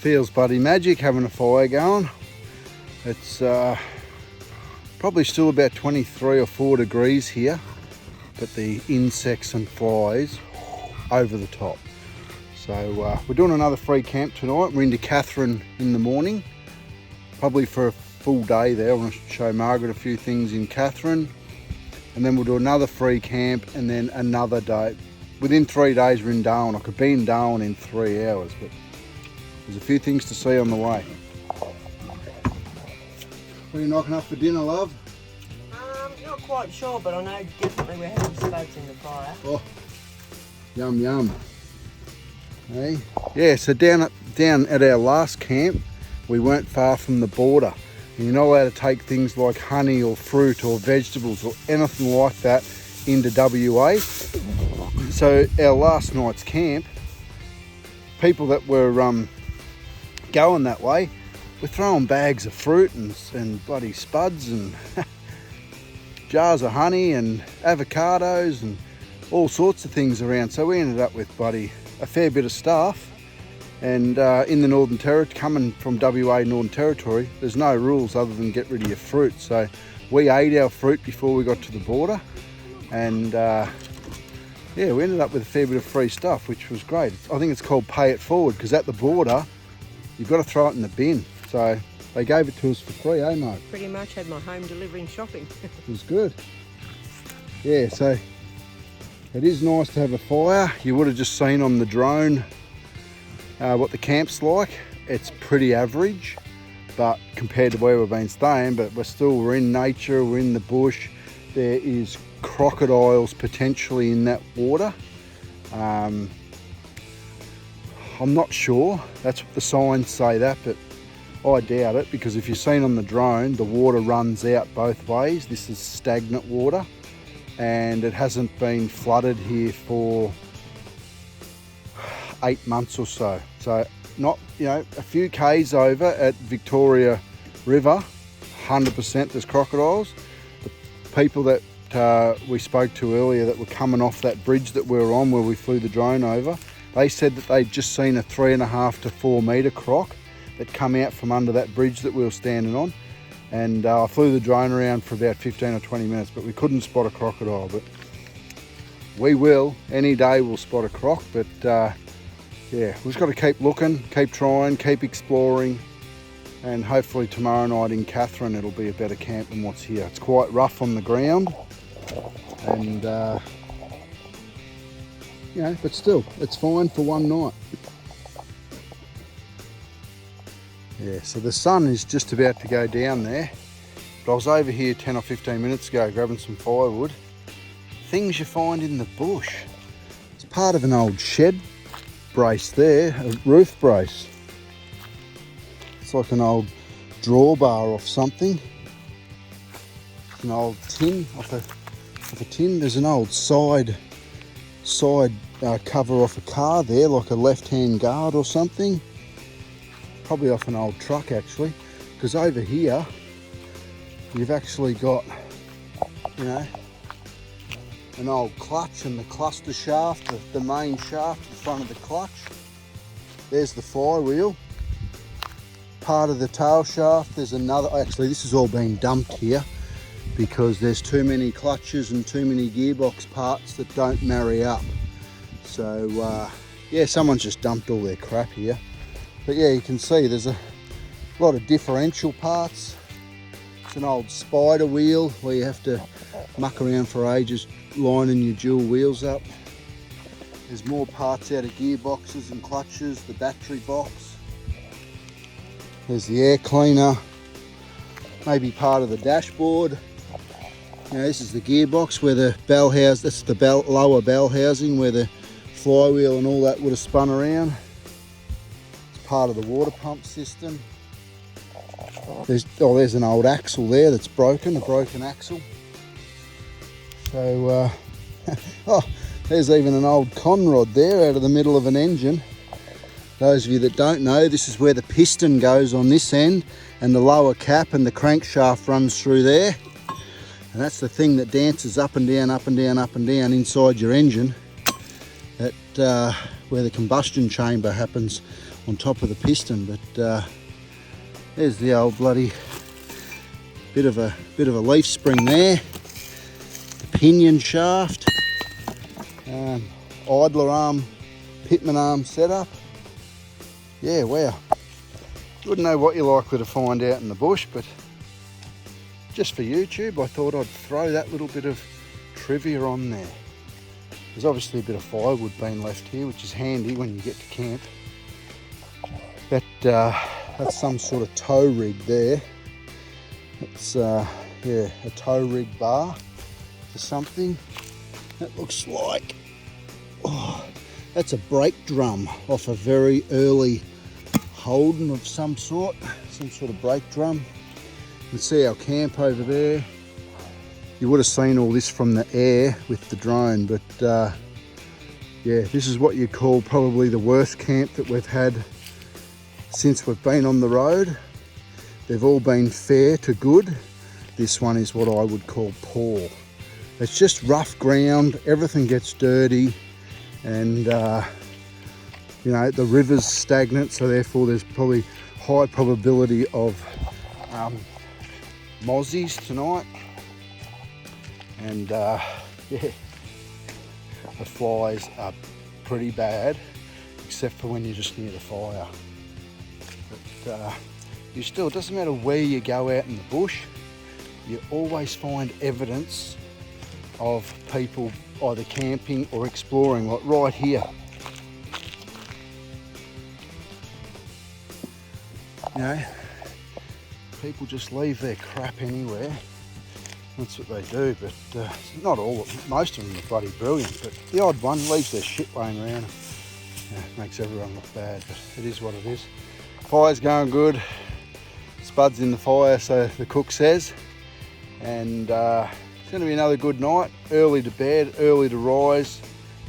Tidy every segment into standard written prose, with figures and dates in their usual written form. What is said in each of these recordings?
Feels bloody magic having a fire going. It's probably still about 23 or 4 degrees here, but the insects and flies over the top. So we're doing another free camp tonight. We're into Katherine in the morning, probably for a full day there. I want to show Margaret a few things in Katherine, and then we'll do another free camp and then another day. Within 3 days we're in Darwin. I could be in Darwin in 3 hours, but there's a few things to see on the way. What are you knocking up for dinner, love? Not quite sure, but I know definitely we're having spuds in the fire. Oh, yum yum. Hey, yeah. So down at our last camp, we weren't far from the border, and you're not allowed to take things like honey or fruit or vegetables or anything like that into WA. So our last night's camp, people that were going that way, we're throwing bags of fruit and bloody spuds and jars of honey and avocados and all sorts of things around. So we ended up with bloody a fair bit of stuff. And in the Northern Territory, coming from WA Northern Territory, there's no rules other than get rid of your fruit. So we ate our fruit before we got to the border, and yeah, we ended up with a fair bit of free stuff, which was great. I think it's called pay it forward, because at the border you've got to throw it in the bin. So they gave it to us for free, eh, mate? Pretty much had my home delivering shopping. It was good. Yeah, so it is nice to have a fire. You would have just seen on the drone what the camp's like. It's pretty average, but compared to where we've been staying, but we're in nature, we're in the bush. There is crocodiles potentially in that water. I'm not sure. That's what the signs say that, but I doubt it, because if you've seen on the drone, the water runs out both ways. This is stagnant water, and it hasn't been flooded here for 8 months or so. So not, a few k's over at Victoria River, 100% there's crocodiles. The people that we spoke to earlier that were coming off that bridge that we were on where we flew the drone over, they said that they'd just seen a 3.5 to 4 metre croc that come out from under that bridge that we were standing on. And I flew the drone around for about 15 or 20 minutes, but we couldn't spot a crocodile. But we will, any day we'll spot a croc. But yeah, we've just got to keep looking, keep trying, keep exploring, and hopefully tomorrow night in Katherine it'll be a better camp than what's here. It's quite rough on the ground, and but still, it's fine for one night. Yeah, so the sun is just about to go down there, but I was over here 10 or 15 minutes ago grabbing some firewood. Things you find in the bush. It's part of an old shed brace there, a roof brace. It's like an old drawbar off something. An old tin off a tin. There's an old side cover off a car there, like a left-hand guard or something. Probably off an old truck actually, because over here you've actually got, an old clutch and the cluster shaft, the main shaft in front of the clutch. There's the flywheel. Part of the tail shaft, there's another, actually this has all been dumped here because there's too many clutches and too many gearbox parts that don't marry up. So yeah, someone's just dumped all their crap here. But yeah, you can see there's a lot of differential parts. It's an old spider wheel where you have to muck around for ages lining your dual wheels up. There's more parts out of gearboxes and clutches, the battery box. There's the air cleaner, maybe part of the dashboard. This is the gearbox where the bell house, that's the lower bell housing where the flywheel and all that would have spun around. Part of the water pump system. There's an old axle there that's broken, a broken axle. So, there's even an old conrod there out of the middle of an engine. Those of you that don't know, this is where the piston goes on this end, and the lower cap and the crankshaft runs through there. And that's the thing that dances up and down, up and down, up and down inside your engine. That where the combustion chamber happens on top of the piston. But there's the old bloody bit of a leaf spring there, the pinion shaft, idler arm, pitman arm setup. Yeah, wow. You wouldn't know what you're likely to find out in the bush, but just for YouTube, I thought I'd throw that little bit of trivia on there. There's obviously a bit of firewood being left here, which is handy when you get to camp. That's some sort of tow rig there. It's yeah, a tow rig bar for something. That looks like, oh, that's a brake drum off a very early Holden of some sort of brake drum. You can see our camp over there. You would have seen all this from the air with the drone, but yeah, this is what you'd call probably the worst camp that we've had since we've been on the road. They've all been fair to good. This one is what I would call poor. It's just rough ground, everything gets dirty, and you know, the river's stagnant, so therefore there's probably high probability of mozzies tonight. And yeah, the flies are pretty bad, except for when you're just near the fire. But you still, it doesn't matter where you go out in the bush, you always find evidence of people either camping or exploring, like right here. You know, people just leave their crap anywhere. That's what they do, but not all, most of them are bloody brilliant, but the odd one leaves their shit laying around. Yeah, makes everyone look bad, but it is what it is. Fire's going good. Spud's in the fire, so the cook says. And it's going to be another good night. Early to bed, early to rise.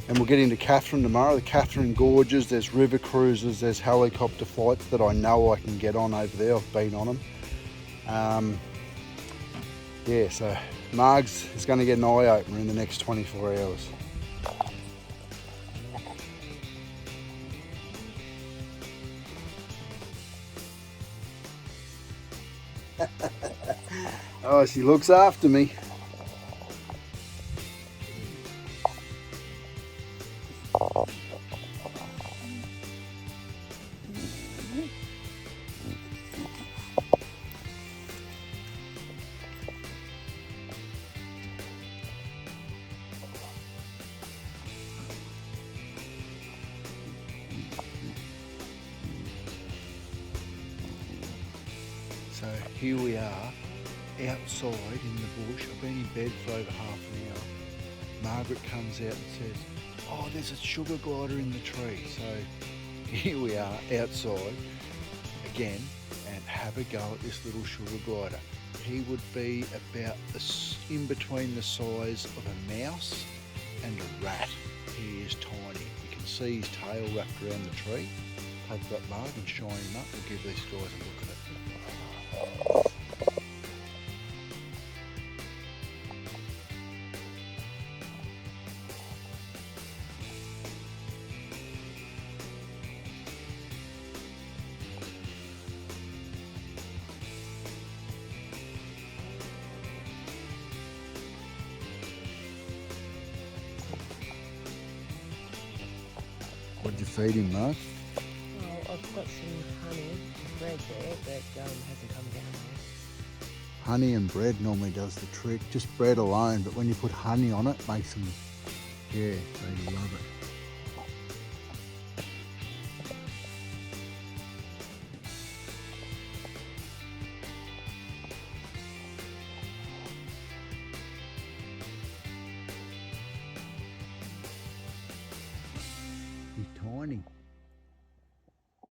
And we'll get into Katherine tomorrow. The Katherine Gorges, there's river cruises, there's helicopter flights that I know I can get on over there. I've been on them. Yeah, so Margs is going to get an eye opener in the next 24 hours. Oh, she looks after me. So here we are, outside in the bush. I've been in bed for over half an hour. Margaret comes out and says, oh, there's a sugar glider in the tree. So here we are outside again and have a go at this little sugar glider. He would be about in between the size of a mouse and a rat. He is tiny. You can see his tail wrapped around the tree. Take that mug and shine him up. We'll give these guys a look at it. What'd you feed him, Mark? Well, I've got some honey and bread there, but hasn't come down yet. Honey and bread normally does the trick. Just bread alone, but when you put honey on it, makes them, yeah, they love it.